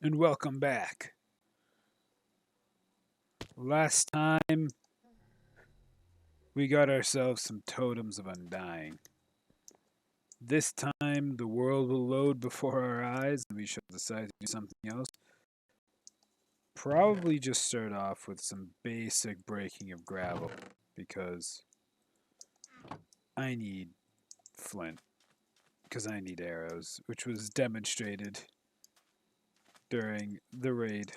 And welcome back. Last time we got ourselves some totems of undying. This time the world will load before our eyes and we shall decide to do something else. Probably just start off with some basic breaking of gravel because I need flint, because I need arrows, which was demonstrated during the raid.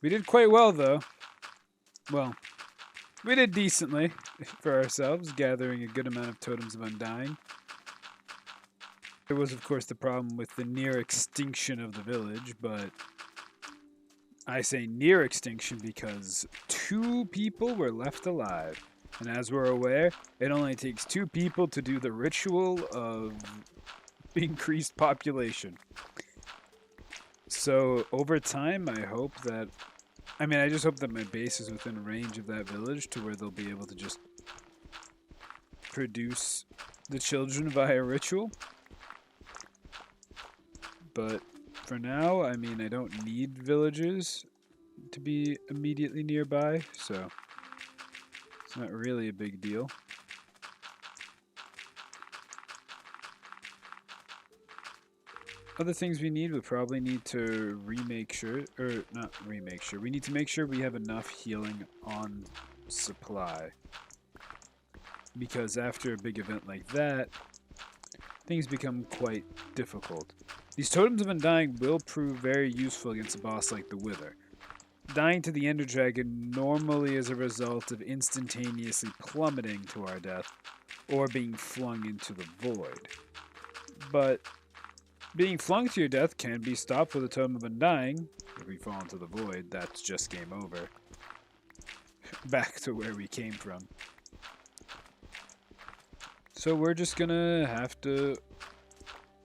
We did quite well though. Well, we did decently for ourselves, gathering a good amount of totems of undying. There was, of course, the problem with the near extinction of the village, but I say near extinction because two people were left alive. And as we're aware, it only takes two people to do the ritual of increased population. So over time, I hope that. I just hope that my base is within range of that village to where they'll be able to just produce the children via ritual. But for now, I don't need villages to be immediately nearby, so it's not really a big deal. Other things we need, we probably need to remake sure, or not remake sure, we need to make sure we have enough healing on supply. Because after a big event like that, things become quite difficult. These totems of undying will prove very useful against a boss like the Wither. Dying to the Ender Dragon normally is a result of instantaneously plummeting to our death or being flung into the void. But being flung to your death can be stopped with a Totem of Undying. If we fall into the void, that's just game over. Back to where we came from. So we're just gonna have to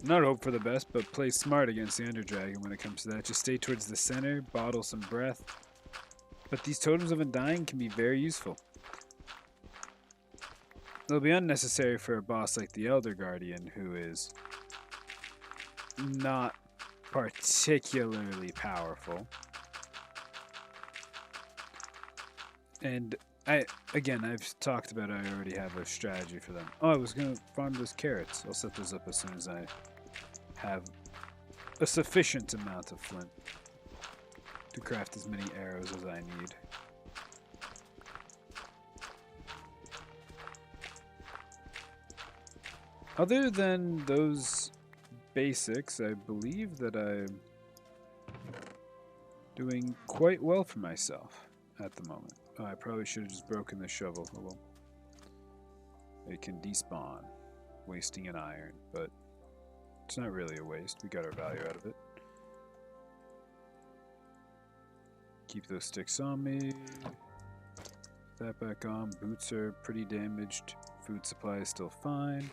not hope for the best, but play smart against the Ender Dragon when it comes to that. Just stay towards the center, bottle some breath. But these Totems of Undying can be very useful. They'll be unnecessary for a boss like the Elder Guardian, who is not particularly powerful. And I've talked about I already have a strategy for them. Oh, I was going to farm those carrots. I'll set those up as soon as I have a sufficient amount of flint to craft as many arrows as I need. Other than those basics, I believe that I'm doing quite well for myself at the moment. Oh, I probably should have just broken the shovel. Oh well. It can despawn, wasting an iron, but it's not really a waste. We got our value out of it. Keep those sticks on me. Put that back on. Boots are pretty damaged. Food supply is still fine.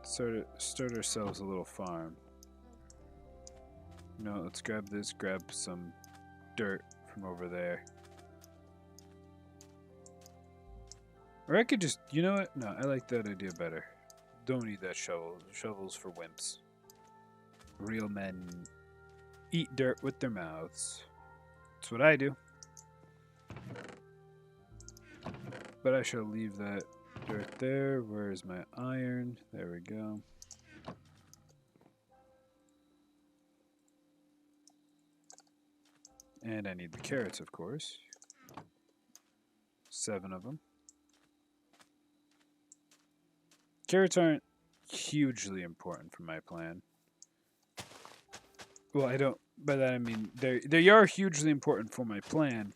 Start ourselves a little farm. No, let's grab this, grab some dirt from over there. Or I could just, you know what? No, I like that idea better. Don't need that shovel. Shovel's for wimps. Real men eat dirt with their mouths. That's what I do. But I shall leave that dirt there. Where is my iron? There we go. And I need the carrots, of course. 7 of them. Carrots aren't hugely important for my plan. Well, I don't. By that I mean they are hugely important for my plan.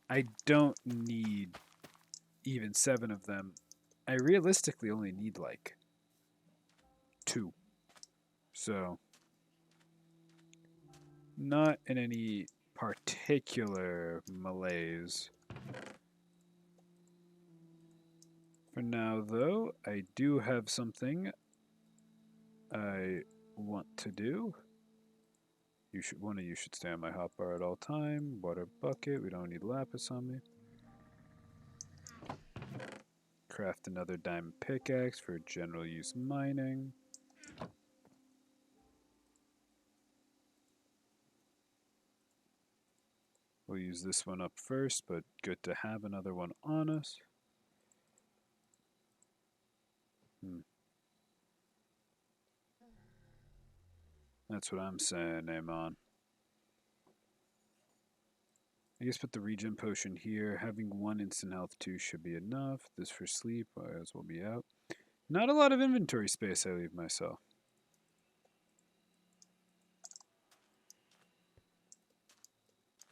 I don't need even 7 of them. I realistically only need like 2. So not in any particular malaise. For now, though, I do have something I want to do. One of you should stay on my hotbar at all time. Water bucket. We don't need lapis on me. craft another diamond pickaxe for general use mining. We'll use this one up first, but good to have another one on us. That's what I'm saying, Amon. I guess put the regen potion here. Having 1 instant health 2 should be enough. This for sleep, as we'll be out. Not a lot of inventory space I leave myself.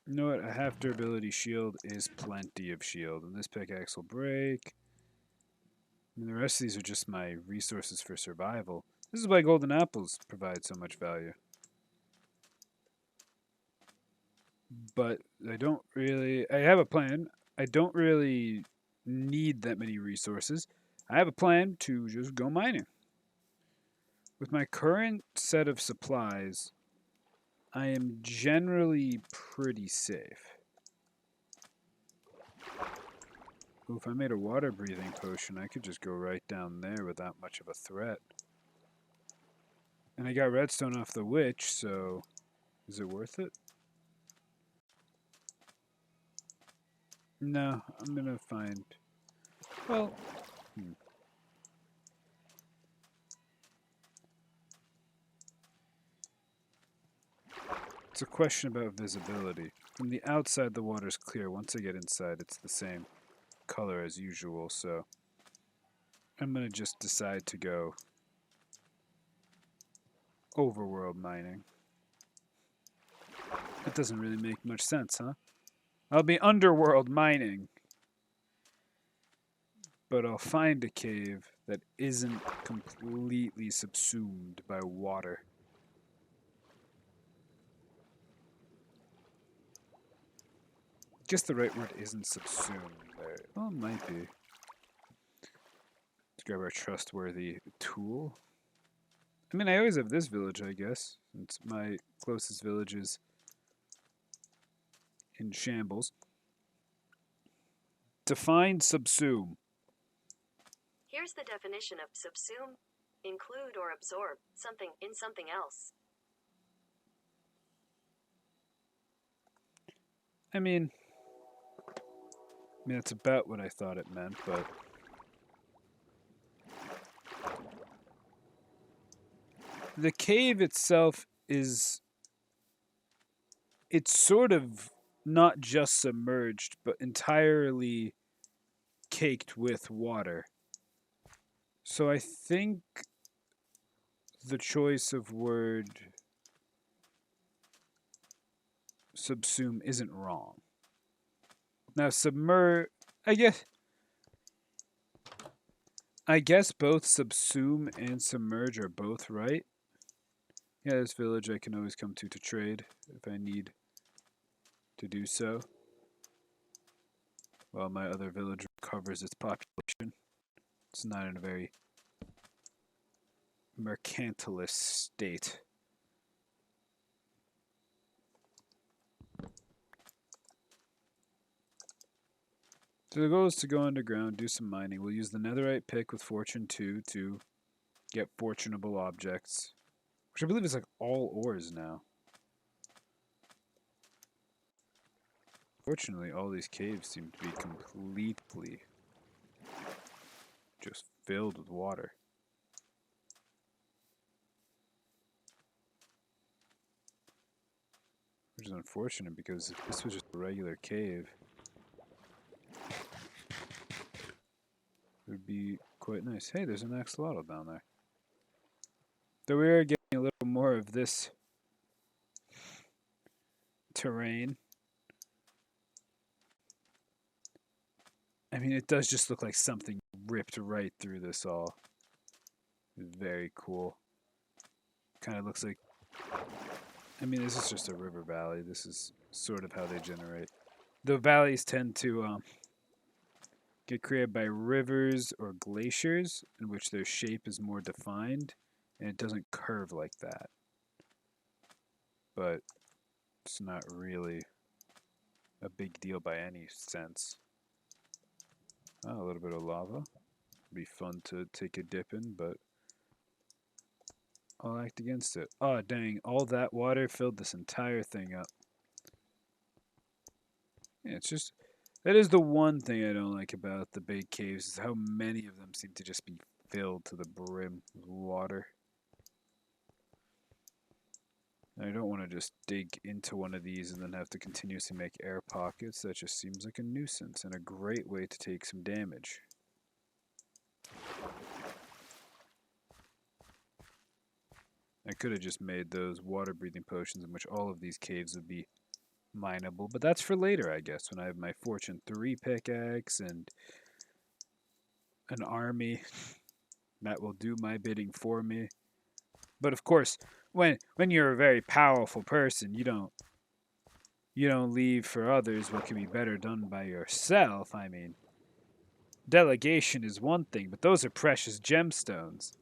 You know what? A half durability shield is plenty of shield, and this pickaxe will break. And the rest of these are just my resources for survival. This is why golden apples provide so much value. But I don't really... I have a plan. I don't really need that many resources. I have a plan to just go mining. With my current set of supplies, I am generally pretty safe. Ooh, if I made a water breathing potion, I could just go right down there without much of a threat. And I got redstone off the witch, so is it worth it? No, I'm gonna find... Well... It's a question about visibility. From the outside, the water's clear. Once I get inside, it's the same color as usual, so I'm gonna just decide to go overworld mining. It doesn't really make much sense, huh? I'll be underworld mining, but I'll find a cave that isn't completely subsumed by water. I guess the right word isn't subsumed there. Well, it might be. Let's grab our trustworthy tool. I mean, I always have this village, I guess. It's my closest village is in shambles. Define subsume. Here's the definition of subsume. Include or absorb something in something else. I mean, that's about what I thought it meant, but... The cave itself is... It's sort of not just submerged, but entirely caked with water. So I think the choice of word subsume isn't wrong. Now submerge, I guess both subsume and submerge are both right. Yeah, this village I can always come to trade if I need to do so. While my other village recovers its population. It's not in a very mercantilist state. So the goal is to go underground, do some mining. We'll use the netherite pick with fortune 2 to get fortunable objects. Which I believe is like all ores now. Fortunately, all these caves seem to be completely just filled with water. Which is unfortunate because if this was just a regular cave, it would be quite nice. Hey, there's an axolotl down there. Though we are getting a little more of this terrain. I mean, it does just look like something ripped right through this all. It's very cool. Kind of looks like... I mean, this is just a river valley. This is sort of how they generate. The valleys tend to get created by rivers or glaciers, in which their shape is more defined, and it doesn't curve like that. But it's not really a big deal by any sense. Oh, a little bit of lava. Be fun to take a dip in, but I'll act against it. Oh, dang. All that water filled this entire thing up. Yeah, it's just... That is the one thing I don't like about the big caves, is how many of them seem to just be filled to the brim with water. I don't want to just dig into one of these and then have to continuously make air pockets. That just seems like a nuisance and a great way to take some damage. I could have just made those water-breathing potions in which all of these caves would be mineable, but that's for later, I guess, when I have my Fortune 3 pickaxe and an army that will do my bidding for me. But of course, when you're a very powerful person, you don't leave for others what can be better done by yourself. I mean, delegation is one thing, but those are precious gemstones.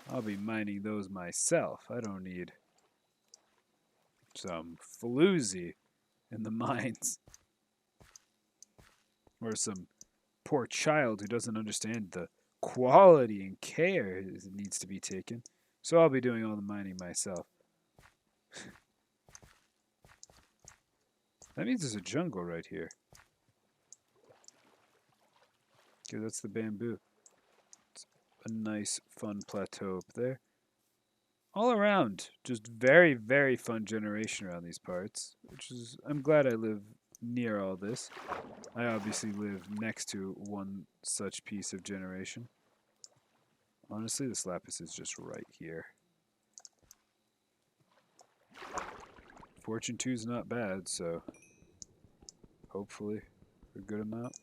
I'll be mining those myself. I don't need some floozy in the mines. Or some poor child who doesn't understand the quality and care that needs to be taken. So I'll be doing all the mining myself. That means there's a jungle right here. Okay, that's the bamboo. It's a nice, fun plateau up there. All around, just very, very fun generation around these parts. Which is, I'm glad I live near all this. I obviously live next to one such piece of generation. Honestly, this lapis is just right here. Fortune 2 is not bad, so hopefully a good amount.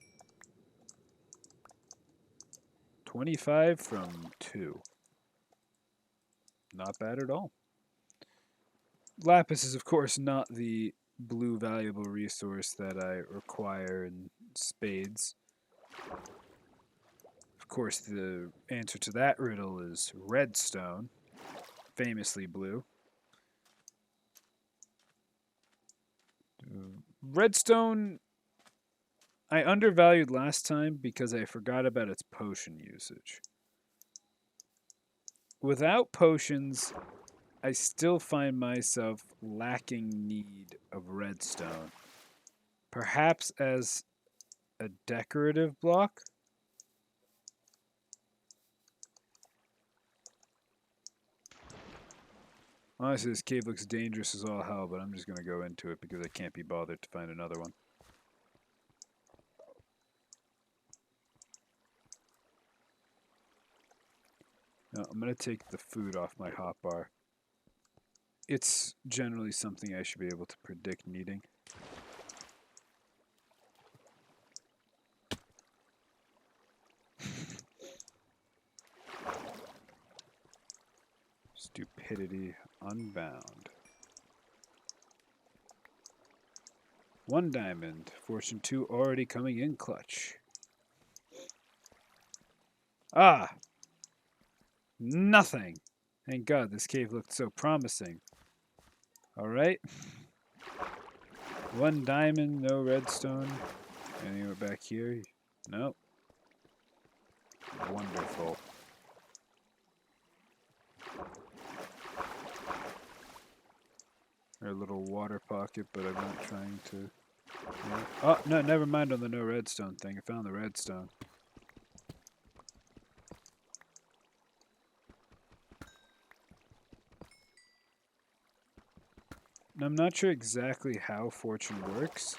25 from 2. Not bad at all. Lapis is, of course, not the blue valuable resource that I require in spades. Of course, the answer to that riddle is redstone, famously blue. Redstone, I undervalued last time because I forgot about its potion usage. Without potions, I still find myself lacking need of redstone. Perhaps as a decorative block? Honestly, this cave looks dangerous as all hell, but I'm just going to go into it because I can't be bothered to find another one. Now, I'm going to take the food off my hotbar. It's generally something I should be able to predict needing. Stupidity unbound. 1 diamond. Fortune 2 already coming in clutch. Ah! Nothing! Thank God, this cave looked so promising. Alright. 1 diamond, no redstone. Anywhere back here? Nope. Wonderful. Or a little water pocket, but I'm not trying to... Oh, no, never mind on the no redstone thing. I found the redstone. I'm not sure exactly how fortune works,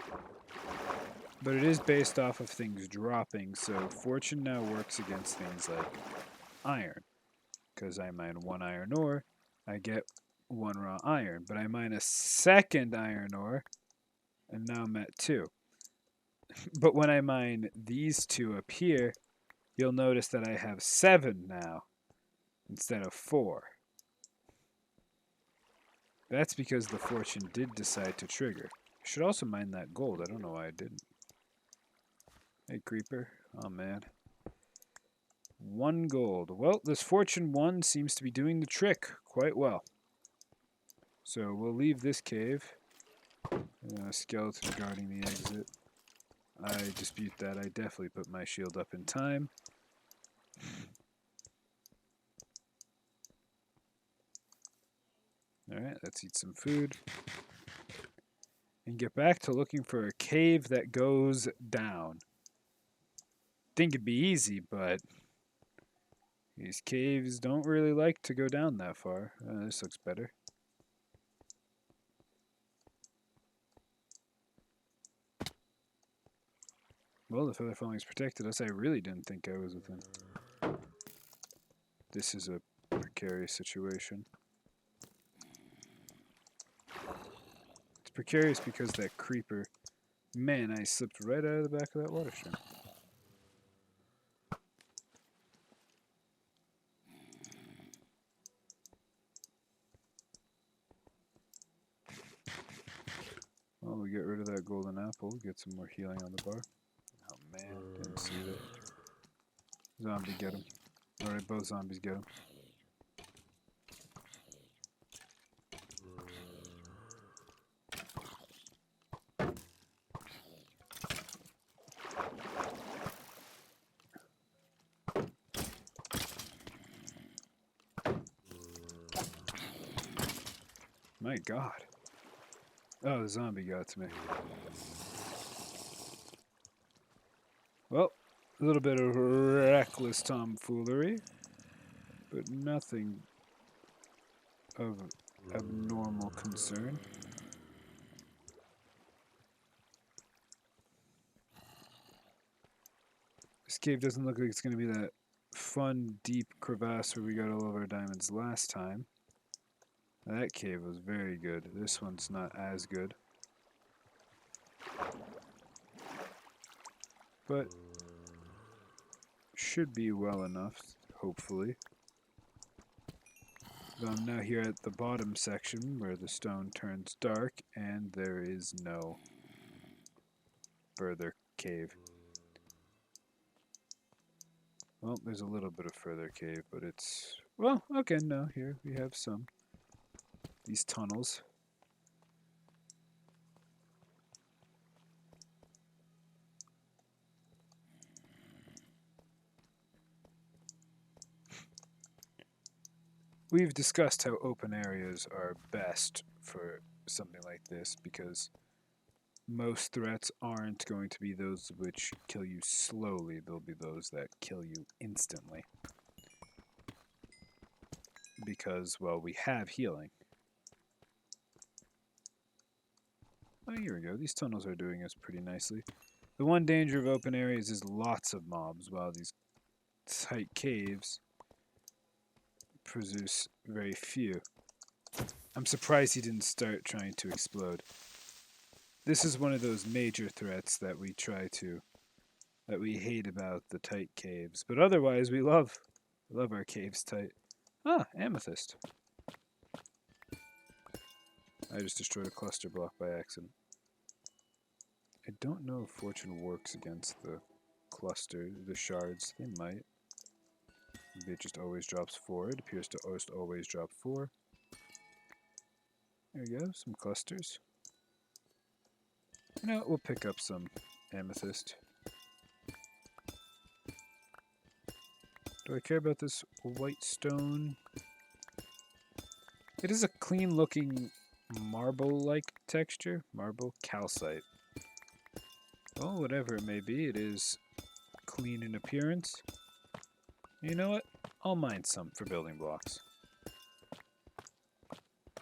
but it is based off of things dropping, so fortune now works against things like iron. Because I mine 1 iron ore, I get 1 raw iron, but I mine a 2nd iron ore, and now I'm at 2. But when I mine these 2 up here, you'll notice that I have 7 now, instead of 4. That's because the fortune did decide to trigger. I should also mine that gold. I don't know why I didn't. Hey, creeper. Oh, man. 1 gold. Well, this fortune 1 seems to be doing the trick quite well. So we'll leave this cave. Skeleton guarding the exit. I dispute that. I definitely put my shield up in time. Alright, let's eat some food. And get back to looking for a cave that goes down. Think it'd be easy, but these caves don't really like to go down that far. This looks better. Well, the feather falling's protected us. I really didn't think I was within. This is a precarious situation. It's precarious because that creeper... Man, I slipped right out of the back of that water stream. Well, we get rid of that golden apple, get some more healing on the bar. Oh man, didn't see that. Zombie, get him. Alright, both zombies get him. My god. Oh, the zombie got to me. Well, a little bit of reckless tomfoolery, but nothing of abnormal concern. This cave doesn't look like it's going to be that fun, deep crevasse where we got all of our diamonds last time. That cave was very good. This one's not as good. But should be well enough, hopefully. So I'm now here at the bottom section where the stone turns dark and there is no further cave. Well, there's a little bit of further cave, but it's... Well, okay, no, here we have some. These tunnels. We've discussed how open areas are best for something like this because most threats aren't going to be those which kill you slowly. They'll be those that kill you instantly. Because, well, we have healing. Oh, here we go. These tunnels are doing us pretty nicely. The one danger of open areas is lots of mobs, while these tight caves produce very few. I'm surprised he didn't start trying to explode. This is one of those major threats that we that we hate about the tight caves. But otherwise, we love our caves tight. Ah, amethyst. I just destroyed a cluster block by accident. I don't know if fortune works against the cluster, the shards. They might. Maybe it just always drops 4. It appears to always drop 4. There we go, some clusters. You know, we'll pick up some amethyst. Do I care about this white stone? It is a clean looking marble-like texture. Marble calcite. Well, whatever it may be, it is clean in appearance. You know what? I'll mine some for building blocks.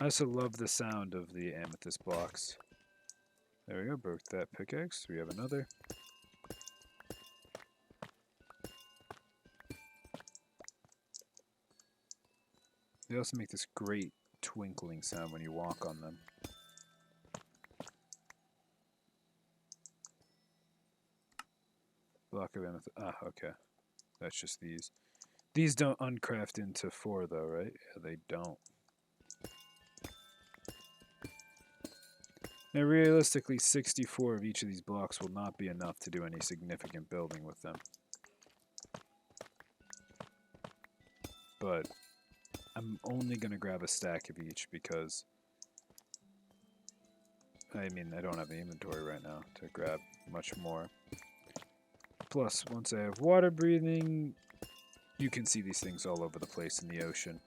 I also love the sound of the amethyst blocks. There we go, broke that pickaxe. We have another. They also make this great twinkling sound when you walk on them. Block of amethyst. Ah, okay. That's just these. These don't uncraft into 4 though, right? Yeah, they don't. Now realistically, 64 of each of these blocks will not be enough to do any significant building with them. But I'm only going to grab a stack of each because, I mean, I don't have the inventory right now to grab much more. Plus, once I have water breathing, You can see these things all over the place in the ocean.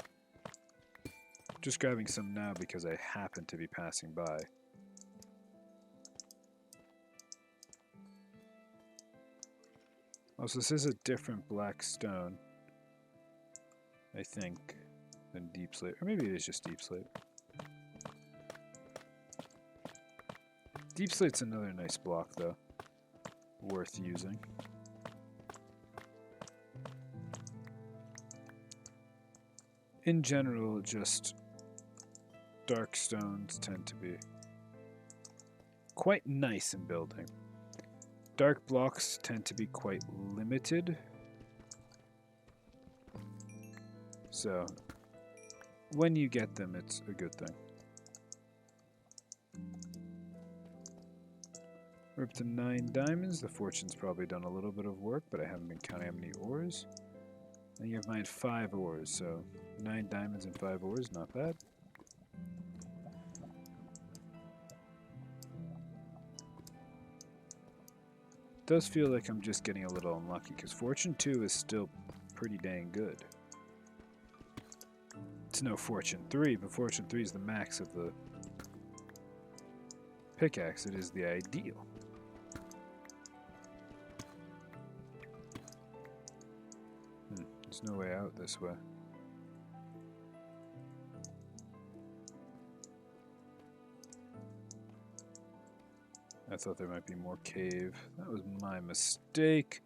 Just grabbing some now because I happen to be passing by. Also, this is a different black stone, I think, than deep slate. Or maybe it is just deep slate. Deep slate's another nice block, though. Worth using. In general, just dark stones tend to be quite nice in building. Dark blocks tend to be quite limited. So, when you get them, it's a good thing. We're up to 9 diamonds. The fortune's probably done a little bit of work, but I haven't been counting how many ores. And you have mine 5 ores, so 9 diamonds and 5 ores, not bad. Does feel like I'm just getting a little unlucky, because Fortune 2 is still pretty dang good. It's no Fortune 3, but Fortune 3 is the max of the pickaxe. It is the ideal. There's no way out this way. I thought there might be more cave. That was my mistake.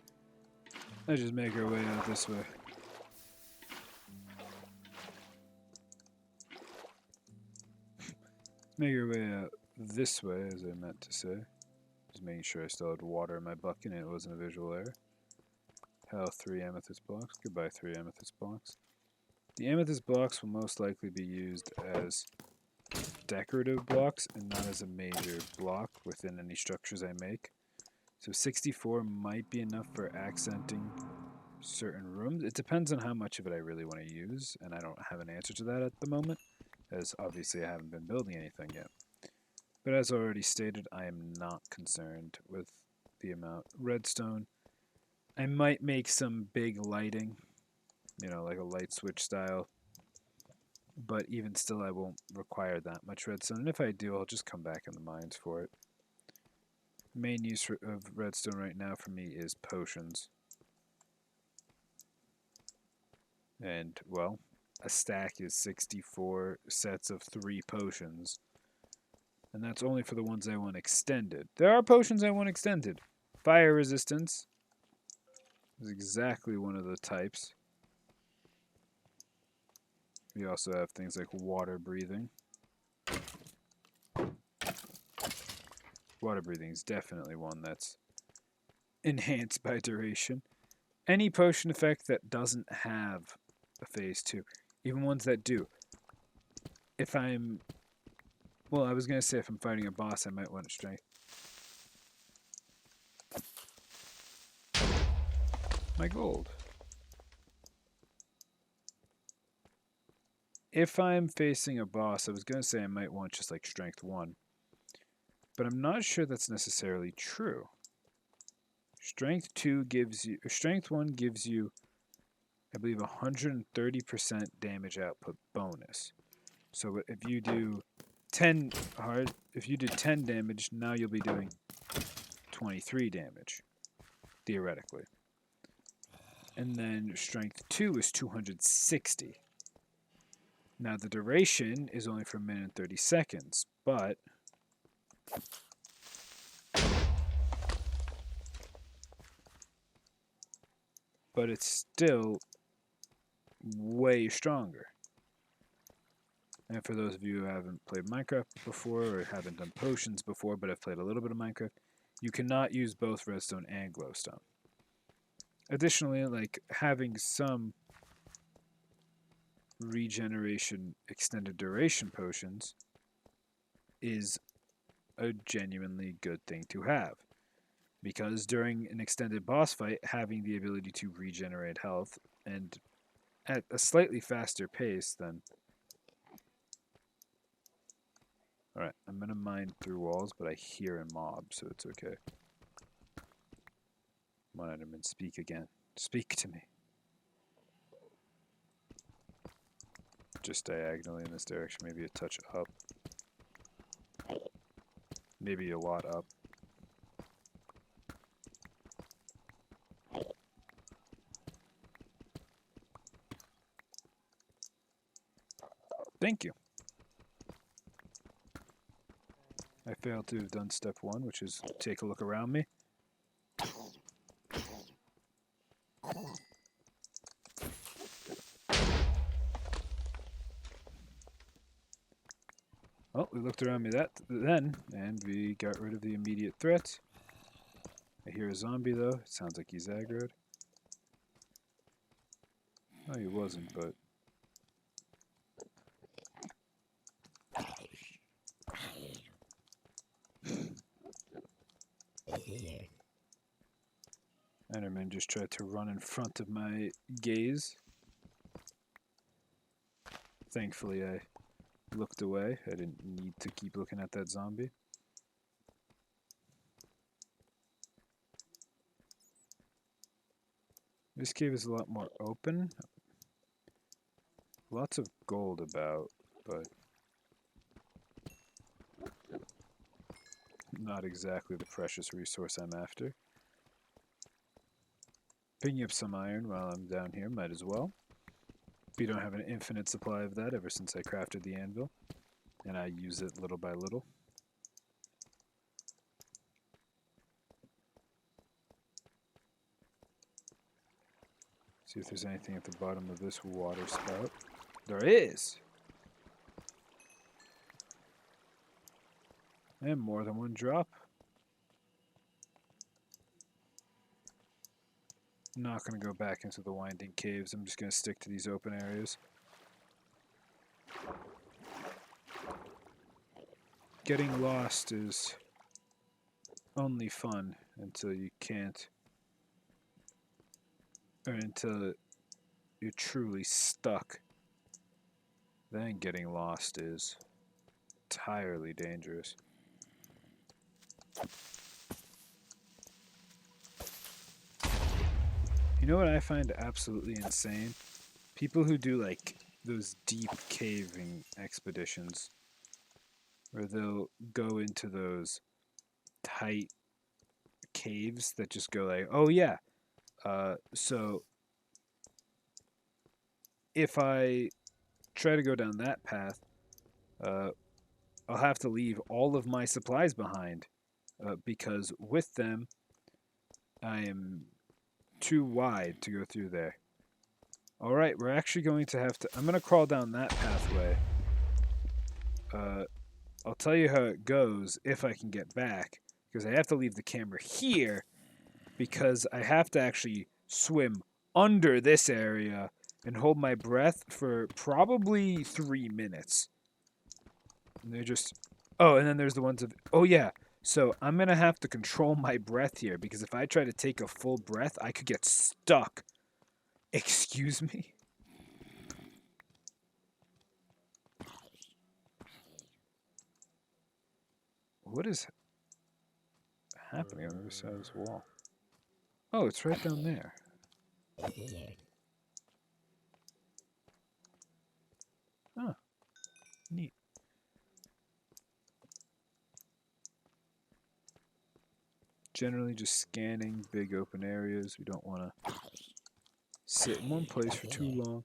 Let's just make our way out this way. Make our way out this way, as I meant to say. Just making sure I still had water in my bucket and it wasn't a visual error. Hell, 3 amethyst blocks. Goodbye, 3 amethyst blocks. The amethyst blocks will most likely be used as decorative blocks and not as a major block within any structures I make. So 64 might be enough for accenting certain rooms. It depends on how much of it I really want to use, and I don't have an answer to that at the moment, as obviously I haven't been building anything yet. But as already stated, I am not concerned with the amount. Redstone, I might make some big lighting, you know, like a light switch style. But even still, I won't require that much redstone. And if I do, I'll just come back in the mines for it. Main use of redstone right now for me is potions. And, well, a stack is 64 sets of 3 potions. And that's only for the ones I want extended. There are potions I want extended. Fire resistance is exactly one of the types. We also have things like water breathing. Water breathing is definitely one that's enhanced by duration. Any potion effect that doesn't have a phase 2, even ones that do. If I'm, well, I was going to say if I'm fighting a boss, I might want strength. My gold. If I'm facing a boss, I was going to say I might want just like strength 1. But I'm not sure that's necessarily true. Strength 2 gives you, strength 1 gives you, I believe, 130% damage output bonus. So if you do 10 if you do 10 damage, now you'll be doing 23 damage, theoretically. And then strength 2 is 260. Now the duration is only for a minute and 30 seconds, but it's still way stronger. And for those of you who haven't played Minecraft before or haven't done potions before but have played a little bit of Minecraft, you cannot use both redstone and glowstone. Additionally, like having some regeneration extended duration potions is a genuinely good thing to have. Because during an extended boss fight, having the ability to regenerate health and at a slightly faster pace than... Alright, I'm going to mine through walls, but I hear a mob, so it's okay. Come on, Enderman, speak again. Speak to me. just diagonally in this direction, maybe a touch up. Maybe a lot up. Thank you. I failed to have done step 1, which is take a look around me. Well, we looked around me then, and we got rid of the immediate threat. I hear a zombie, though. It sounds like he's aggroed. No, he wasn't, but... Enderman just tried to run in front of my gaze. Thankfully, I looked away. I didn't need to keep looking at that zombie. This cave is a lot more open. Lots of gold about, but not exactly the precious resource I'm after. Picking up some iron while I'm down here, might as well. We don't have an infinite supply of that ever since I crafted the anvil, and I use it little by little. See if there's anything at the bottom of this water spout. There is! And more than one drop. I'm not going to go back into the winding caves. I'm just going to stick to these open areas. Getting lost is only fun until you can't, or until you're truly stuck. Then getting lost is entirely dangerous. You know what I find absolutely insane? People who do like those deep caving expeditions where they'll go into those tight caves that just go like, oh yeah, so if I try to go down that path, I'll have to leave all of my supplies behind because with them I am too wide to go through there. Alright, we're actually going to have to... I'm going to crawl down that pathway. I'll tell you how it goes if I can get back, because I have to leave the camera here because I have to actually swim under this area and hold my breath for probably 3 minutes. And they're just... Oh, and then there's the ones of... Oh, yeah. So I'm going to have to control my breath here, because if I try to take a full breath, I could get stuck. Excuse me? What is happening on the other side of this wall? Oh, it's right down there. Oh, neat. Generally just scanning big open areas. We don't want to sit in one place for too long.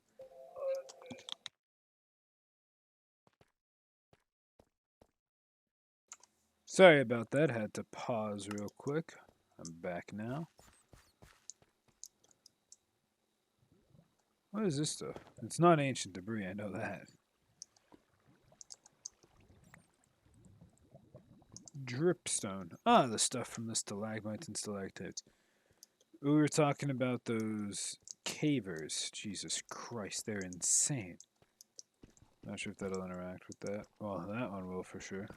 Sorry about that. Had to pause real quick. I'm back now. What is this stuff? It's not ancient debris, I know that. Dripstone. Ah, the stuff from the stalagmites and stalactites. We were talking about those cavers. Jesus Christ, they're insane. Not sure if that'll interact with that. Well, that one will for sure.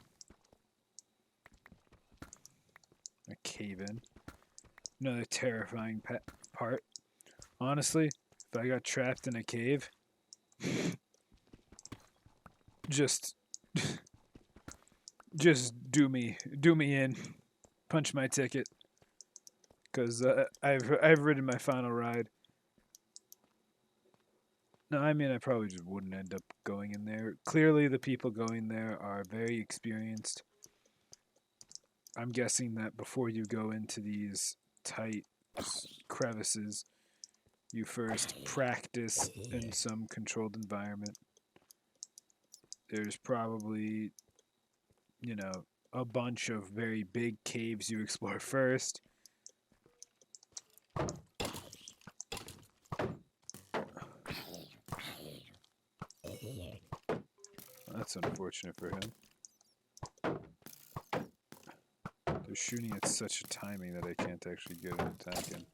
A cave in. Another terrifying part. Honestly, if I got trapped in a cave, just do me in, punch my ticket, because I've ridden my final ride. No, I mean, I probably just wouldn't end up going in there. Clearly, the people going there are very experienced. I'm guessing that before you go into these tight crevices, you first practice in some controlled environment. There's probably, you know, a bunch of very big caves you explore first. That's unfortunate for him. They're shooting at such a timing that I can't actually get an attack in.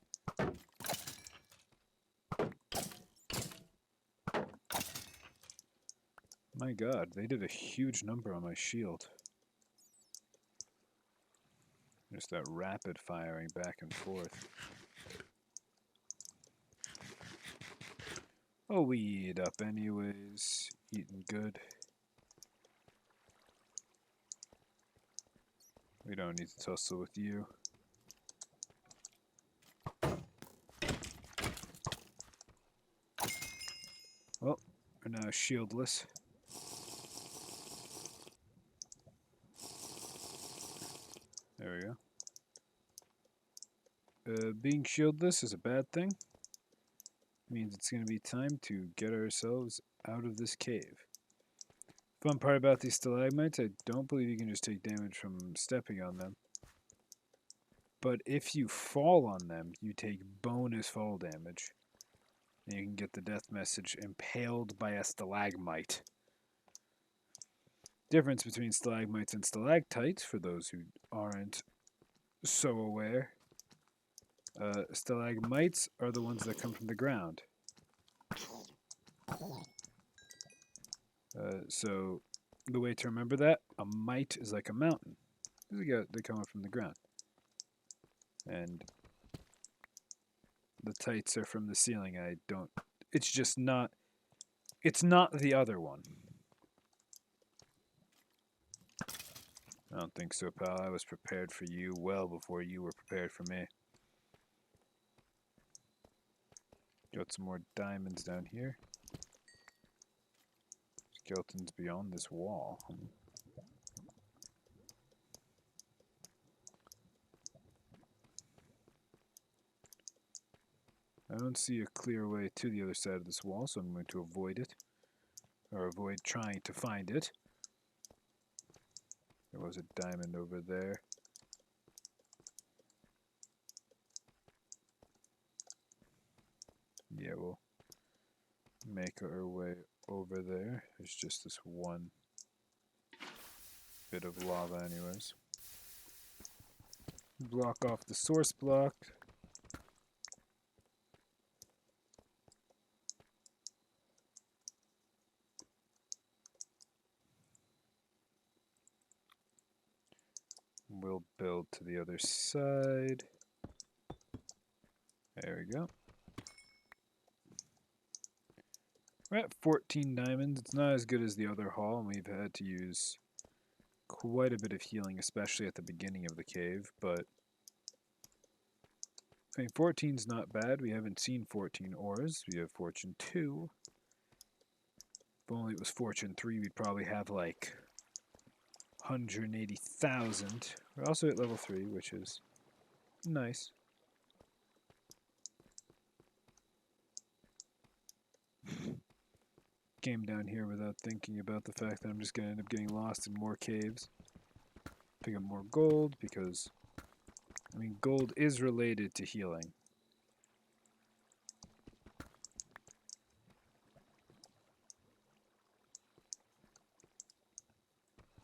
My god, they did a huge number on my shield. Just that rapid firing back and forth. Oh, we eat up anyways. Eating good. We don't need to tussle with you. Well, we're now shieldless. There we go. Being shieldless is a bad thing. Means it's going to be time to get ourselves out of this cave. Fun part about these stalagmites, I don't believe you can just take damage from stepping on them. But if you fall on them, you take bonus fall damage. And you can get the death message, impaled by a stalagmite. Difference between stalagmites and stalactites, for those who aren't so aware. Stalagmites are the ones that come from the ground. So the way to remember that, a mite is like a mountain. They come up from the ground. And the tights are from the ceiling. It's just not, it's not the other one. I don't think so, pal. I was prepared for you well before you were prepared for me. Got some more diamonds down here. Skeletons beyond this wall. I don't see a clear way to the other side of this wall, so I'm going to avoid it. Or avoid trying to find it. There was a diamond over there. Yeah, we'll make our way over there. There's just this one bit of lava anyways. Block off the source block. We'll build to the other side. There we go. We're at 14 diamonds. It's not as good as the other haul, and we've had to use quite a bit of healing, especially at the beginning of the cave, but I mean, 14's not bad. We haven't seen 14 ores. We have Fortune 2. If only it was Fortune 3, we'd probably have like 180,000. We're also at level 3, which is nice. Came down here without thinking about the fact that I'm just going to end up getting lost in more caves. Pick up more gold because, I mean, gold is related to healing.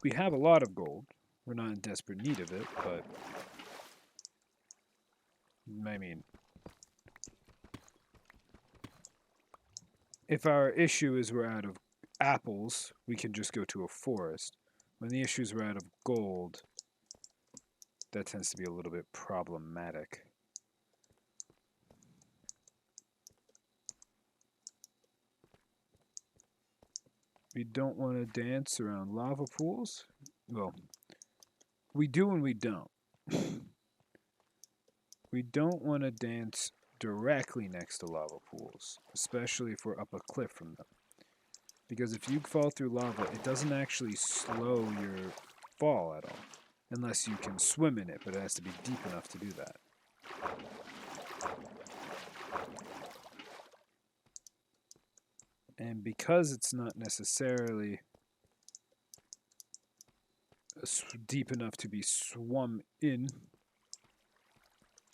We have a lot of gold. We're not in desperate need of it, but I mean, if our issue is we're out of apples, we can just go to a forest. When the issue is we're out of gold, that tends to be a little bit problematic. We don't want to dance around lava pools. Well, we do and we don't. We don't want to dance directly next to lava pools, especially if we're up a cliff from them. Because if you fall through lava, it doesn't actually slow your fall at all, unless you can swim in it, but it has to be deep enough to do that. And because it's not necessarily deep enough to be swum in,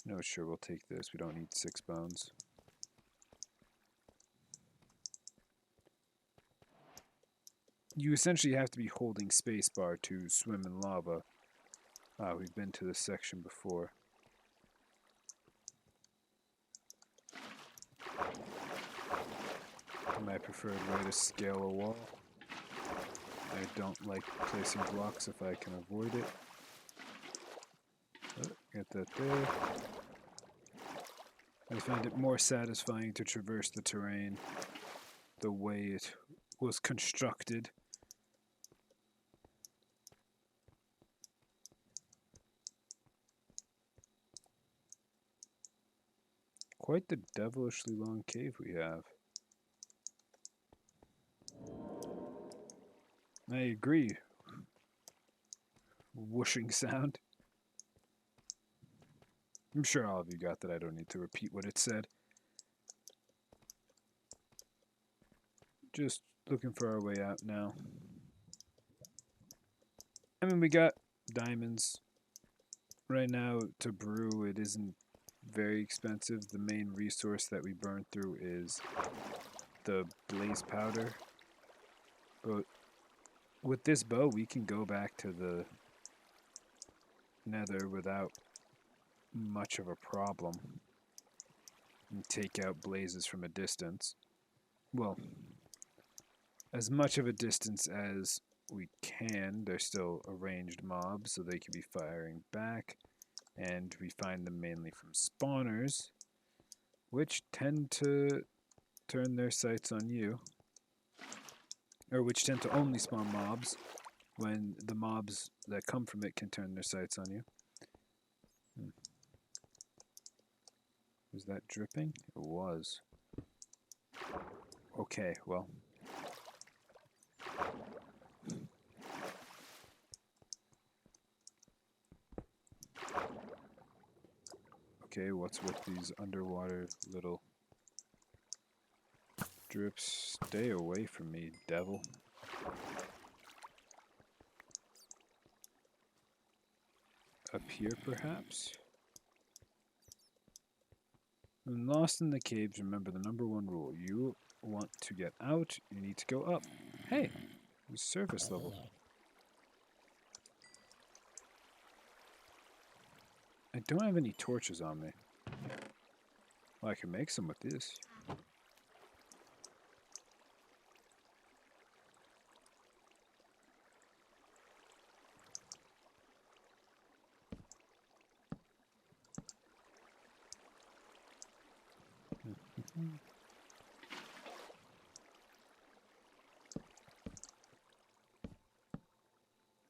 no, sure, we'll take this. We don't need 6 bones. You essentially have to be holding spacebar to swim in lava. Ah, we've been to this section before. My preferred way to scale a wall. I don't like placing blocks if I can avoid it. Oh, get that there. I find it more satisfying to traverse the terrain the way it was constructed. Quite the devilishly long cave we have. I agree. Whooshing sound. I'm sure all of you got that. I don't need to repeat what it said. Just looking for our way out now. I mean, we got diamonds. Right now, to brew, it isn't very expensive. The main resource that we burn through is the blaze powder. But with this bow, we can go back to the nether without much of a problem and take out blazes from a distance. Well, as much of a distance as we can. They're still a ranged mob, so they can be firing back, and we find them mainly from spawners, which tend to turn their sights on you, or which tend to only spawn mobs when the mobs that come from it can turn their sights on you. Was that dripping? It was. Okay, well. Okay, what's with these underwater little drips? Stay away from me, devil. Up here, perhaps? When lost in the caves, remember the #1 rule. You want to get out, you need to go up. Hey, surface level. I don't have any torches on me. Well, I can make some with this.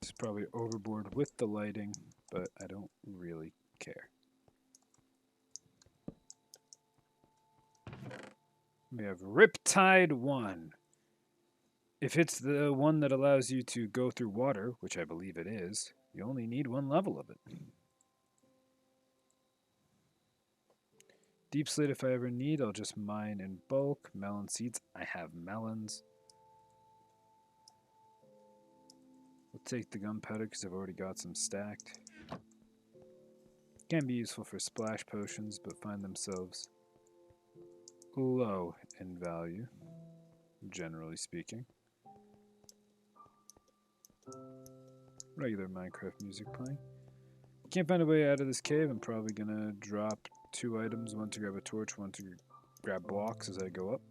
It's probably overboard with the lighting, but I don't really care. We have Riptide 1. If it's the one that allows you to go through water, which I believe it is, you only need 1 level of it. Deep slate if I ever need, I'll just mine in bulk. Melon seeds, I have melons. We'll take the gunpowder because I've already got some stacked. Can be useful for splash potions, but find themselves low in value, generally speaking. Regular Minecraft music playing. Can't find a way out of this cave. I'm probably gonna drop 2 items, one to grab a torch, one to grab blocks as I go up.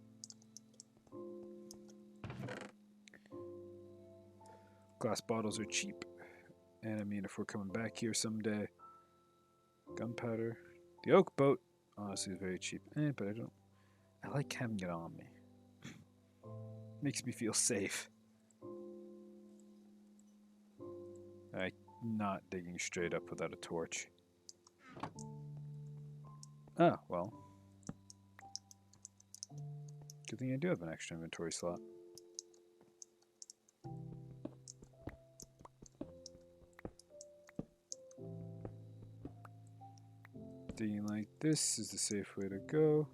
Glass bottles are cheap, and I mean if we're coming back here someday, gunpowder. The oak boat, honestly, is very cheap. But I like having it on me. Makes me feel safe. I'm not digging straight up without a torch. Oh, well. Good thing I do have an extra inventory slot. Digging like this is the safe way to go.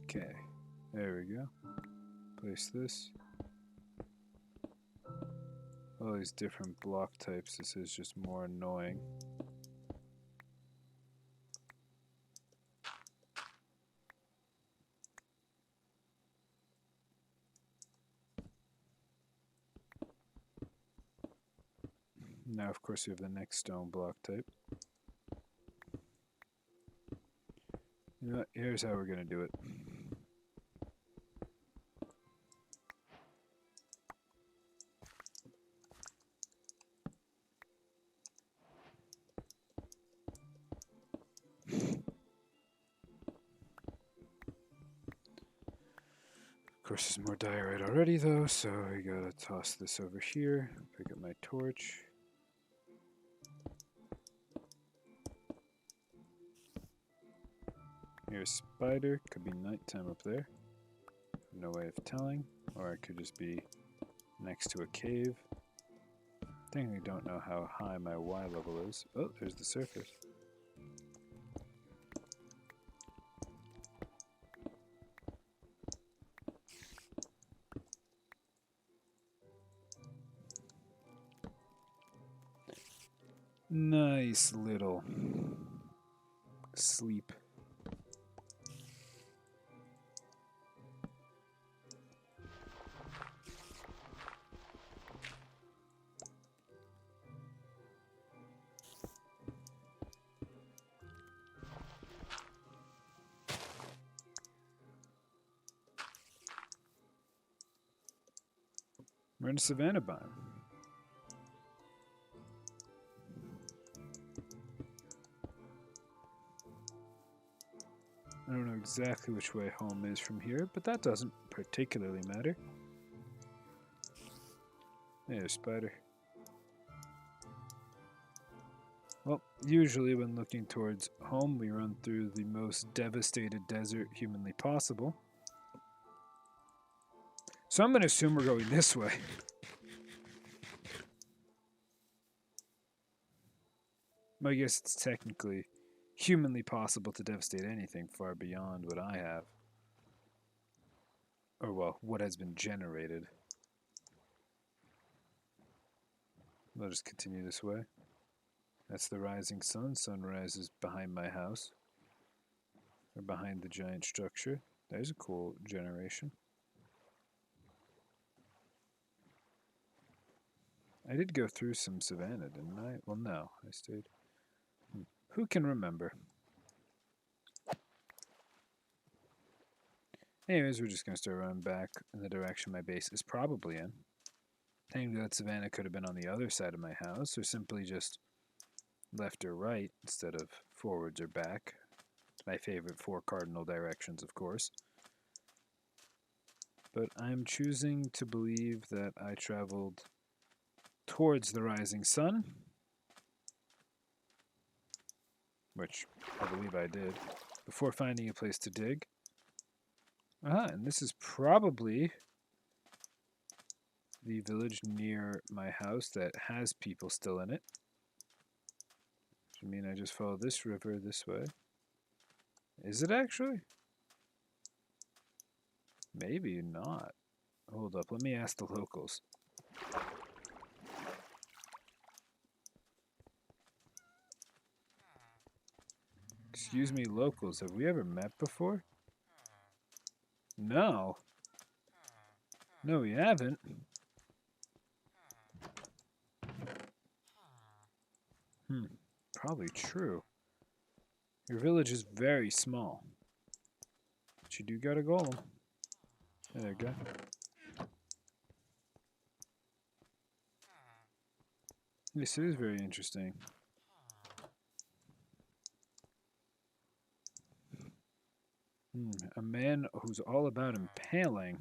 Okay, there we go. Place this. All these different block types, this is just more annoying. Now, of course, we have the next stone block type. You know what? Here's how we're going to do it. Of course, there's more diorite already, though, so I gotta toss this over here. Pick up my torch. Here's a spider. Could be nighttime up there. No way of telling. Or it could just be next to a cave. Technically don't know how high my Y level is. Oh, there's the surface. Nice little sleep. We're in a savanna biome. I don't know exactly which way home is from here, but that doesn't particularly matter. There's a spider. Well, usually when looking towards home, we run through the most devastated desert humanly possible. So I'm going to assume we're going this way. I guess it's technically humanly possible to devastate anything far beyond what I have. Or, well, what has been generated. I'll just continue this way. That's the rising sun. Sun rises behind my house. Or behind the giant structure. There's a cool generation. I did go through some savanna, didn't I? Well, no. I stayed. Who can remember? Anyways, we're just going to start running back in the direction my base is probably in. Technically, that savanna could have been on the other side of my house, or simply just left or right instead of forwards or back. It's my favorite 4 cardinal directions, of course. But I'm choosing to believe that I traveled towards the rising sun, which I believe I did, before finding a place to dig. And this is probably the village near my house that has people still in it. I mean, I just follow this river this way. Is it actually? Maybe not. Hold up, let me ask the locals. Excuse me, locals, have we ever met before? No. No, we haven't. Probably true. Your village is very small. But you do got a golem. There you go. This is very interesting. A man who's all about impaling.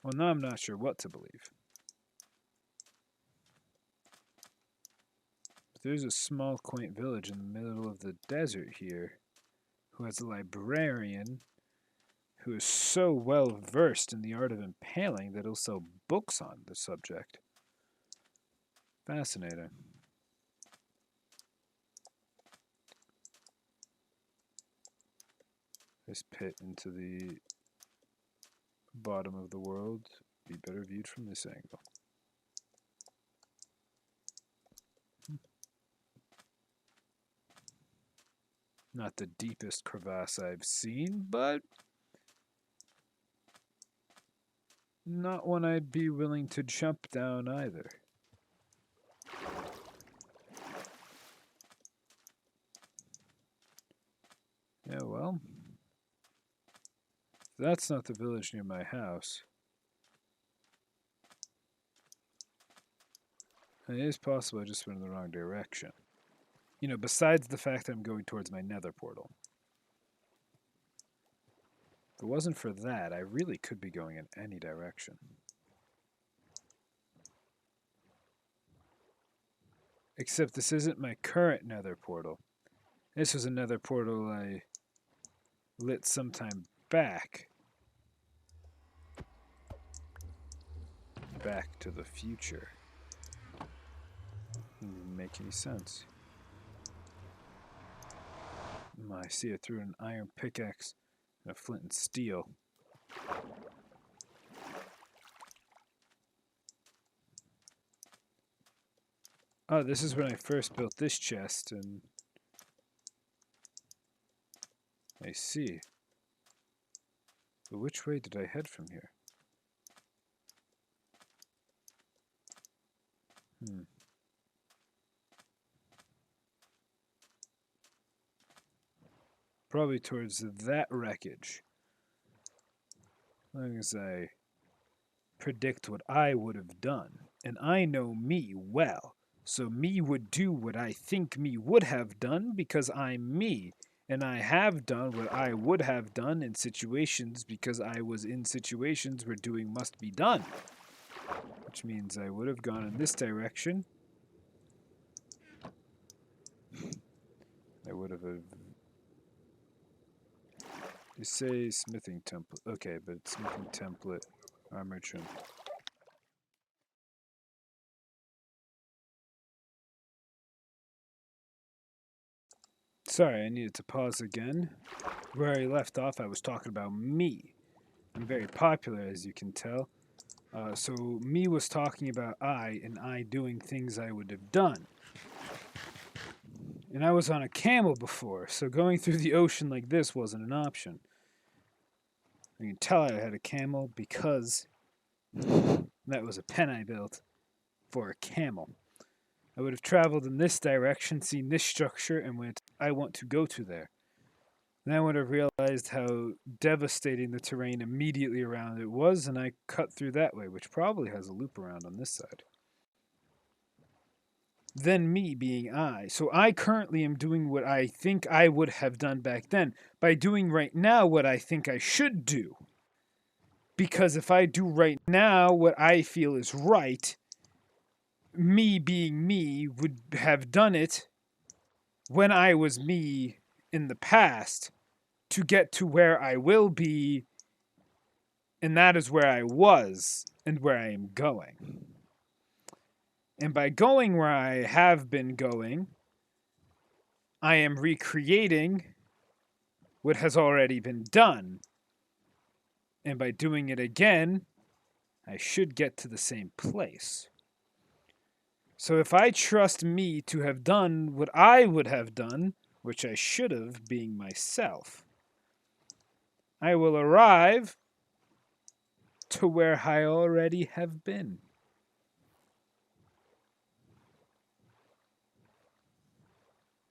Well, now I'm not sure what to believe. But there's a small, quaint village in the middle of the desert here who has a librarian who is so well versed in the art of impaling that he'll sell books on the subject. Fascinating. This pit into the bottom of the world be better viewed from this angle. Not the deepest crevasse I've seen, but not one I'd be willing to jump down either. Yeah, well, that's not the village near my house. And it is possible I just went in the wrong direction. You know, besides the fact that I'm going towards my nether portal. If it wasn't for that, I really could be going in any direction. Except this isn't my current nether portal. This was a nether portal I lit sometime back. Back to the future. Doesn't make any sense. I see it through an iron pickaxe and a flint and steel. Oh, this is when I first built this chest, and I see. But which way did I head from here? Probably towards that wreckage. As long as I predict what I would have done. And I know me well. So me would do what I think me would have done because I'm me. And I have done what I would have done in situations because I was in situations where doing must be done. Which means I would have gone in this direction. I would have... You say smithing template. Okay, but smithing template, armor trim. Sorry, I needed to pause again. Where I left off, I was talking about me. I'm very popular, as you can tell. So me was talking about I, and I doing things I would have done. And I was on a camel before, so going through the ocean like this wasn't an option. You can tell I had a camel because that was a pen I built for a camel. I would have traveled in this direction, seen this structure, and went, I want to go to there. Then I would have realized how devastating the terrain immediately around it was, and I cut through that way, which probably has a loop around on this side. Then me being I. So I currently am doing what I think I would have done back then by doing right now what I think I should do. Because if I do right now what I feel is right, me being me would have done it when I was me in the past to get to where I will be, and that is where I was and where I am going. And by going where I have been going, I am recreating what has already been done. And by doing it again, I should get to the same place. So if I trust me to have done what I would have done, which I should have, being myself, I will arrive to where I already have been.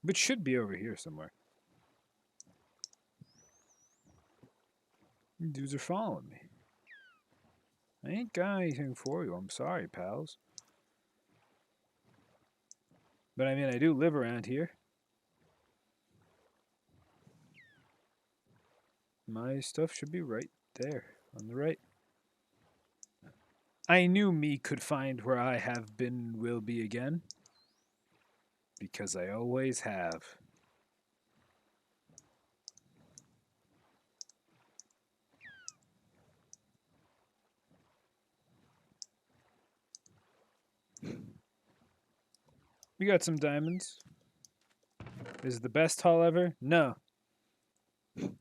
Which should be over here somewhere. Dudes are following me. I ain't got anything for you. I'm sorry, pals. But I mean, I do live around here. My stuff should be right there on the right. I knew me could find where I have been will be again. Because I always have. We got some diamonds. Is it the best haul ever? No.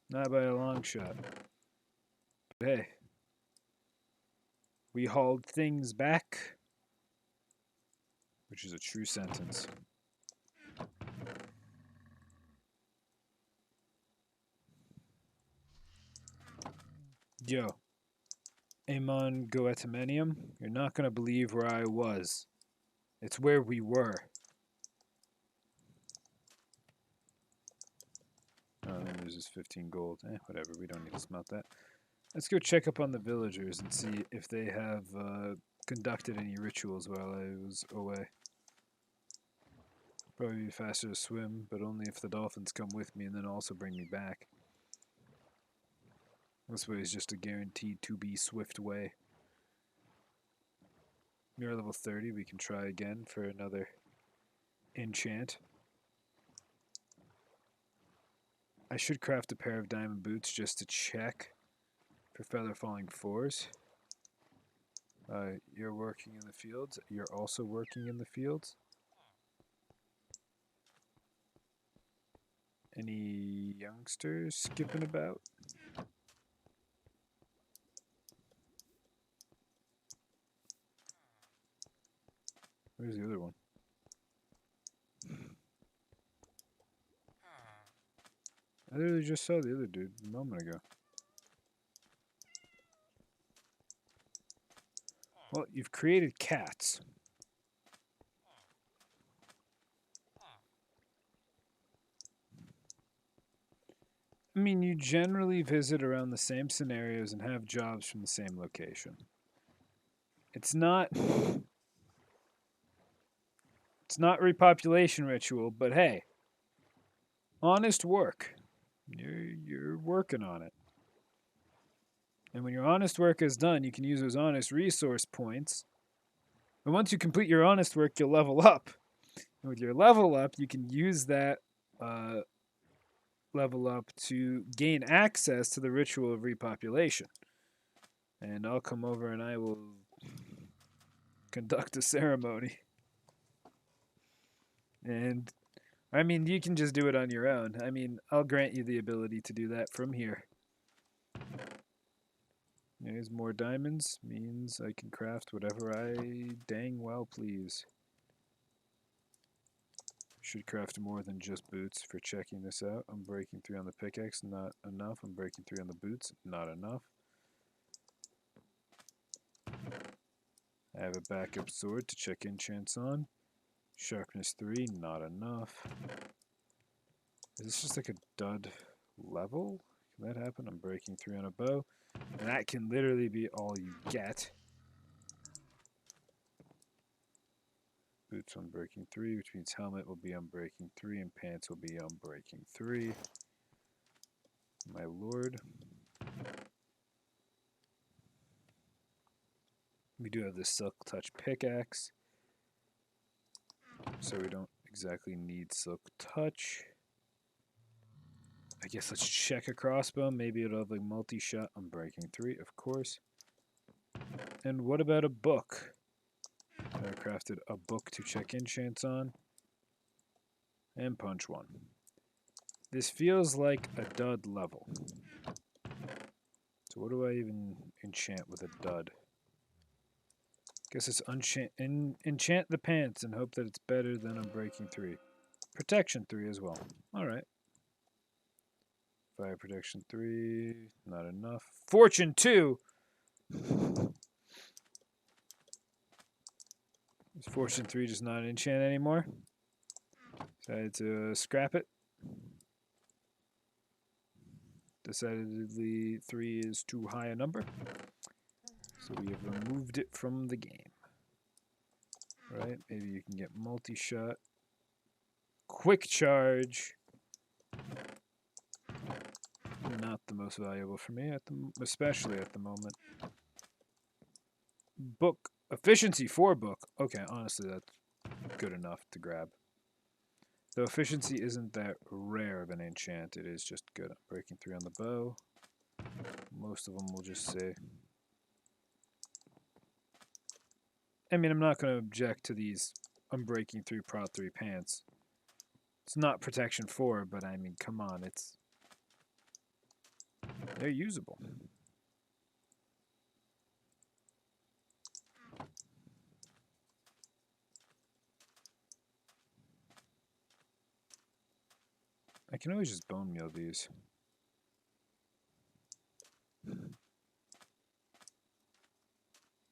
Not by a long shot. But hey. We hauled things back. Which is a true sentence. Yo. Amon Goetamenium, you're not going to believe where I was. It's where we were. Oh, then there's this 15 gold. Whatever, we don't need to smelt that. Let's go check up on the villagers and see if they have conducted any rituals while I was away. Probably be faster to swim, but only if the dolphins come with me and then also bring me back. This way is just a guaranteed to be swift way. Near level 30, we can try again for another enchant. I should craft a pair of diamond boots just to check for feather falling 4s. You're working in the fields. You're also working in the fields. Any youngsters skipping about? Where's the other one? I literally just saw the other dude a moment ago. Well, you've created cats. I mean, you generally visit around the same scenarios and have jobs from the same location. It's not repopulation ritual, but hey, honest work. You're working on it. And when your honest work is done, you can use those honest resource points. And once you complete your honest work, you'll level up. And with your level up, you can use that level up to gain access to the ritual of repopulation. And I'll come over and I will conduct a ceremony. And I mean, you can just do it on your own. I mean, I'll grant you the ability to do that from here. There's more diamonds, means I can craft whatever I dang well please. Should craft more than just boots for checking this out. I'm breaking 3 on the pickaxe, not enough. I'm breaking 3 on the boots, not enough. I have a backup sword to check enchants on. Sharpness 3, not enough. Is this just like a dud level? Can that happen? I'm breaking 3 on a bow. And that can literally be all you get. Boots on breaking 3, which means helmet will be on breaking 3 and pants will be on breaking 3. My lord. We do have this silk touch pickaxe. So we don't exactly need silk touch. I guess let's check a crossbow. Maybe it'll have like multi-shot on breaking 3, of course. And what about a book? I crafted a book to check enchants on. And punch 1. This feels like a dud level. So what do I even enchant with a dud? Guess it's enchant the pants and hope that it's better than on breaking 3. Protection 3 as well. Alright. Fire protection 3. Not enough. Fortune 2! Is Fortune 3 just not an enchant anymore? Decided to scrap it. Decidedly 3 is too high a number. So we have removed it from the game. Right? Maybe you can get multi-shot. Quick charge. Not the most valuable for me, especially at the moment. Book. Efficiency 4 book. Okay, honestly, that's good enough to grab. Though efficiency isn't that rare of an enchant, it is just good. Breaking 3 on the bow. Most of them will just say. I mean, I'm not going to object to these Unbreaking 3 Prot 3 pants. It's not protection 4, but I mean, come on, they're usable. I can always just bone meal these.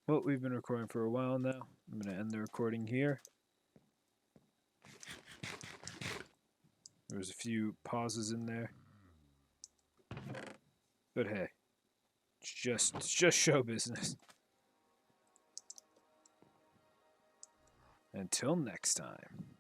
Well, we've been recording for a while now. I'm going to end the recording here. There's a few pauses in there. But hey, it's just show business. Until next time.